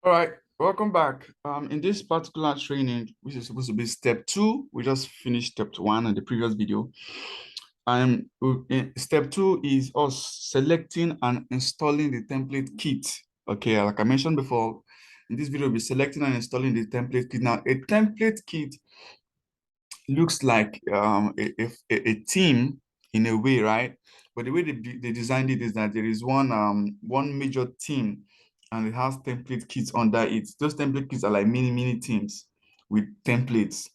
All right, welcome back. In this particular training, which is supposed to be step two, we just finished step one in the previous video. Step two is us selecting and installing the template kit. Okay, like I mentioned before, in this video, we'll be selecting and installing the template kit. Now, a template kit looks like a team in a way, right? But the way they designed it is that there is one major team and it has template kits under it. Those template kits are like mini teams with templates.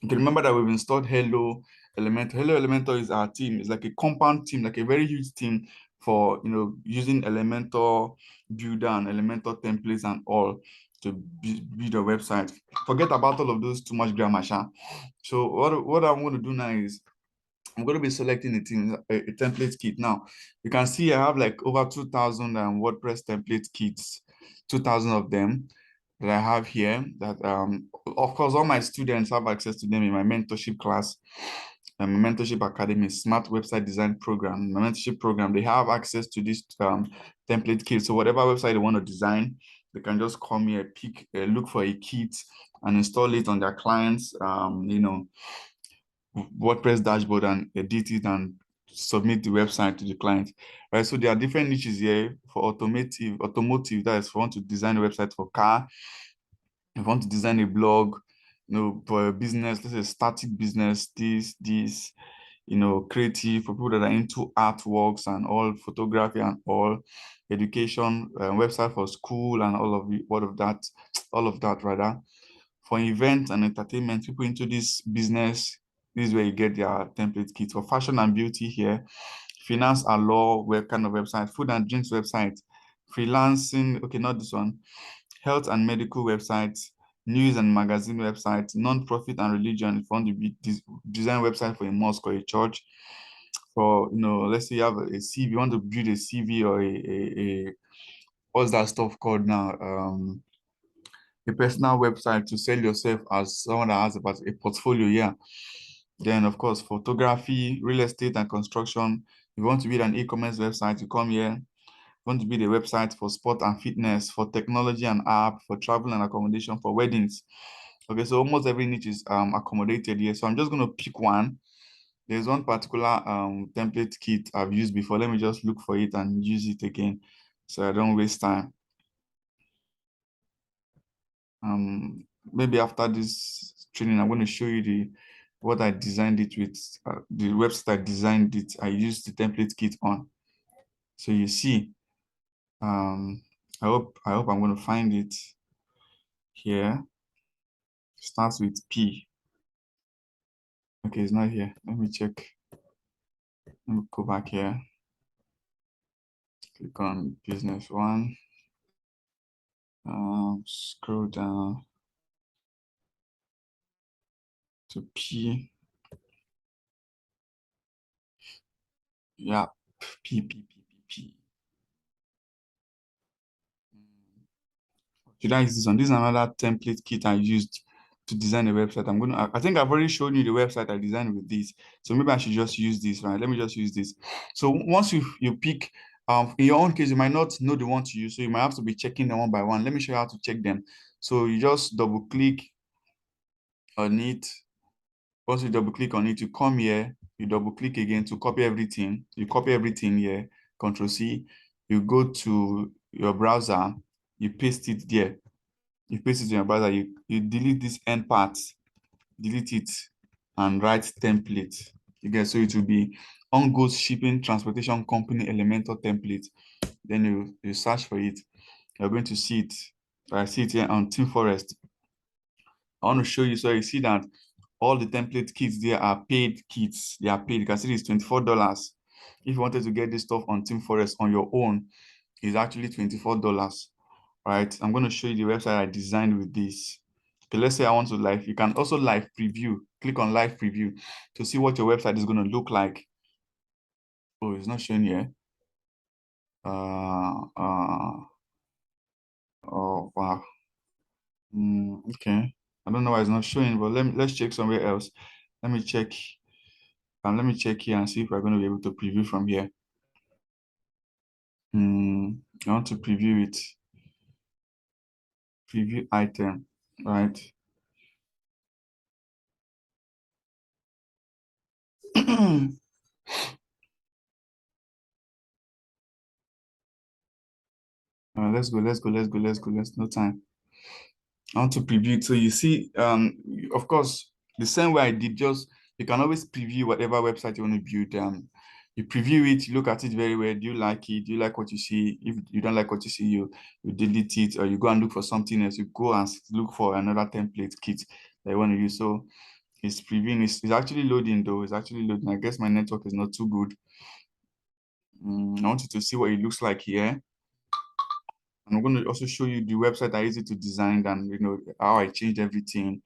You can remember that we've installed Hello Elementor. Hello Elementor is our team. It's like a compound team, like a very huge team for using Elementor Builder and Elementor templates and all to build a website. Forget about all of those too much grammar, sha. So what I'm going to do now is I'm going to be selecting a template kit. Now, you can see I have like over 2,000 WordPress template kits, 2,000 of them that I have here that, of course, all my students have access to them in my mentorship class, my mentorship academy, smart website design program, my mentorship program. They have access to this template kit. So whatever website they want to design, they can just come here, look for a kit and install it on their clients, WordPress dashboard and edit it and submit the website to the client, right? So there are different niches here for automotive. That is, if you want to design a website for car, if you want to design a blog, for a business, let's say static business, this, creative for people that are into artworks and all, photography and all, education, website for school and all of that rather. For events and entertainment, people into this business, this is where you get their template kit. For fashion and beauty here, finance and law, web kind of website, food and drinks website, freelancing, okay, not this one, health and medical websites, news and magazine websites, non-profit and religion, if you want to design website for a mosque or a church. For, let's say you have a CV, you want to build a CV or what's that stuff called now? A personal website to sell yourself as someone that has about a portfolio, yeah. Then, of course, photography, real estate and construction. If you want to build an e-commerce website, you come here. If you want to build a website for sport and fitness, for technology and app, for travel and accommodation, for weddings. Okay, so almost every niche is accommodated here. So I'm just going to pick one. There's one particular template kit I've used before. Let me just look for it and use it again so I don't waste time. Maybe after this training, I'm going to show you what I designed it with, the website I designed it. I used the template kit on. So you see, I hope I'm going to find it here. Starts with P. Okay, it's not here. Let me check. Let me go back here. Click on business one. Scroll down to P. Yeah, P. Should I use this one? This is another template kit I used to design a website. I think I've already shown you the website I designed with this. So maybe I should just use this, right? Let me just use this. So once you pick, in your own case, you might not know the one to use. So you might have to be checking them one by one. Let me show you how to check them. So you just double click on it. Once you double click on it, you come here, you double click again to copy everything. You copy everything here, Control C. You go to your browser, you paste it there. You paste it in your browser, you delete this end part, delete it, and write template. You get, so it will be On Goods Shipping Transportation Company Elementor template. Then you search for it. You're going to see it. I see it here on TeamForest. I want to show you, so you see that all the template kits there are paid kits. They are paid. You can see it's $24. If you wanted to get this stuff on TeamForest on your own, it's actually $24. Right? I'm going to show you the website I designed with this. Okay, let's say I want to live. You can also live preview. Click on live preview to see what your website is going to look like. Oh, it's not showing here. Oh, wow. Okay. I don't know why it's not showing, but let's check somewhere else. Let me check. Let me check here and see if we're going to be able to preview from here. I want to preview it. preview item, right? Let's go. No time. I want to preview it. So you see, of course, the same way I did, just you can always preview whatever website you want to build. You preview it, you look at it very well. Do you like it? Do you like what you see? If you don't like what you see, you delete it, or you go and look for something else. You go and look for another template kit that you want to use. So it's previewing. It's actually loading though. It's actually loading. I guess my network is not too good. I want you to see what it looks like here. I'm going to also show you the website I use it to design and how I changed everything,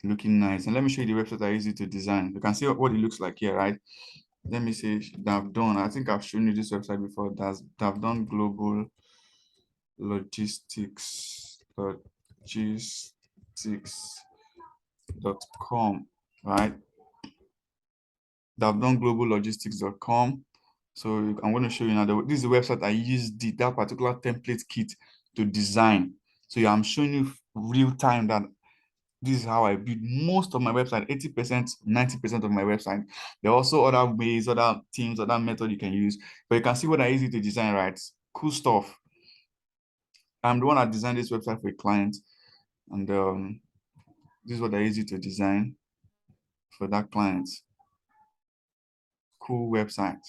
looking nice. And let me show you the website I use it to design. You can see what it looks like here, right? Let me say I've done. I think I've shown you this website before. I've done global logistics.com, right? I've done globallogistics.com. So I'm going to show you now. This is the website I used that particular template kit to design. So yeah, I'm showing you real time that this is how I build most of my website, 80%, 90% of my website. There are also other ways, other themes, other methods you can use. But you can see what I use it to design, right? Cool stuff. I'm the one that designed this website for a client. And this is what I use it to design for that client. Cool website.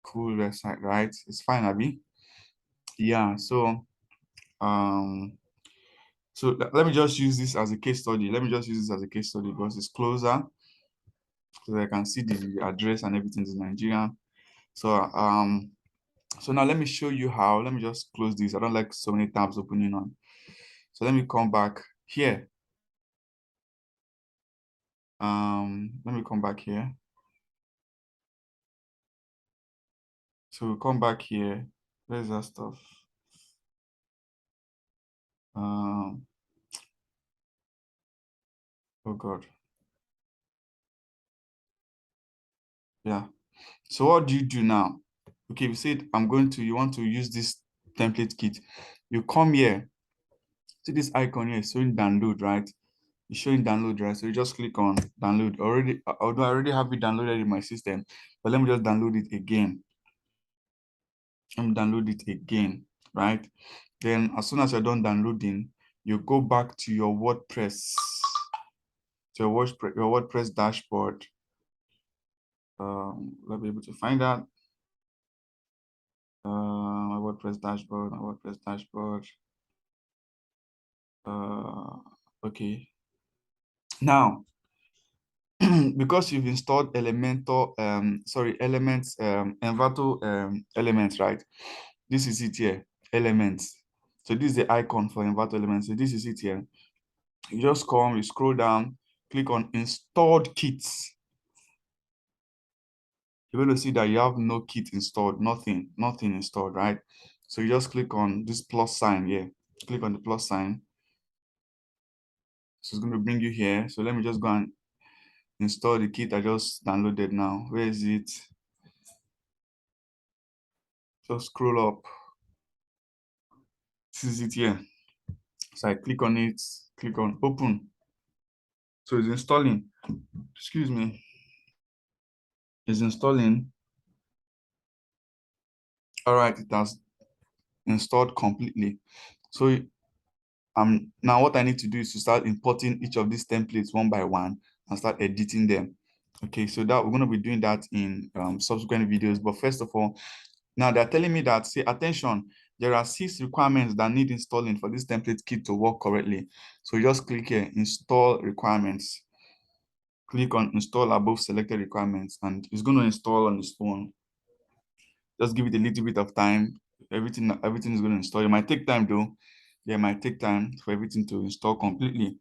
Cool website, right? It's fine, Abby. Yeah, so let me just use this as a case study. Let me just use this as a case study because it's closer, so I can see the address and everything is Nigerian. So now let me show you how. Let me just close this. I don't like so many tabs opening on. So let me come back here. Let me come back here. So we'll come back here. Where's that stuff? Um, oh God. Yeah. So what do you do now? Okay, we said you want to use this template kit. You come here. See this icon here, it's showing download, right? It's showing download, right? So you just click on download. Although I already have it downloaded in my system, but let me just download it again. Let me download it again, right? Then as soon as you're done downloading, you go back to your WordPress, your WordPress dashboard. Let me be able to find that. My WordPress dashboard. Okay. Now, because you've installed Elementor, Elements, Envato Elements, right? This is it here, Elements. So this is the icon for Envato Elements. So this is it here. You just come, you scroll down, click on Installed Kits. You're going to see that you have no kit installed, nothing installed, right? So you just click on this plus sign here. Click on the plus sign. So it's going to bring you here. So let me just go and install the kit I just downloaded now. Where is it? Just scroll up. This is it here. So I click on it, click on open. So it's installing. Excuse me. It's installing. All right, it has installed completely. So now what I need to do is to start importing each of these templates one by one and start editing them. Okay, so that we're going to be doing that in subsequent videos. But first of all, now they're telling me that, say, attention, there are 6 requirements that need installing for this template kit to work correctly. So you just click here, install requirements. Click on install above selected requirements, and it's going to install on its own. Just give it a little bit of time. Everything is going to install. It might take time though. Yeah, it might take time for everything to install completely.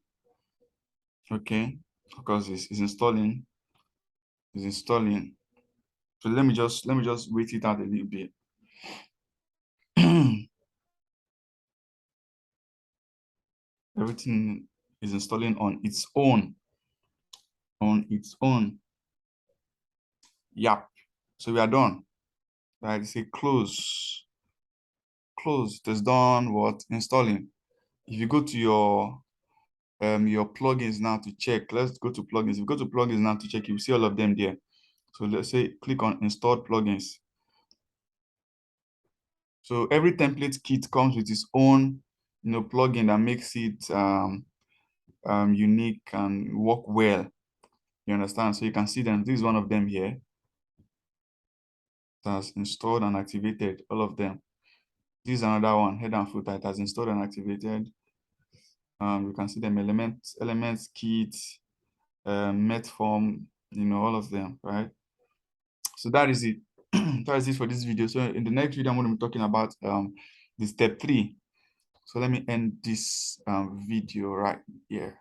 Okay, because it's installing. It's installing. So let me just wait it out a little bit. Everything is installing on its own. On its own. Yep. So we are done. Right, say close. closed. It is done what? Installing. If you go to your plugins now to check, let's go to plugins. If you go to plugins now to check, you will see all of them there. So let's say click on installed plugins. So every template kit comes with its own, plugin that makes it unique and work well. You understand? So you can see them. This is one of them here. That's installed and activated, all of them. This is another one, head and footer. It has installed and activated. You can see them, elements kit, Metform, all of them, right? So that is it. That is it for this video. So in the next video, I'm going to be talking about the step 3. So let me end this video right here.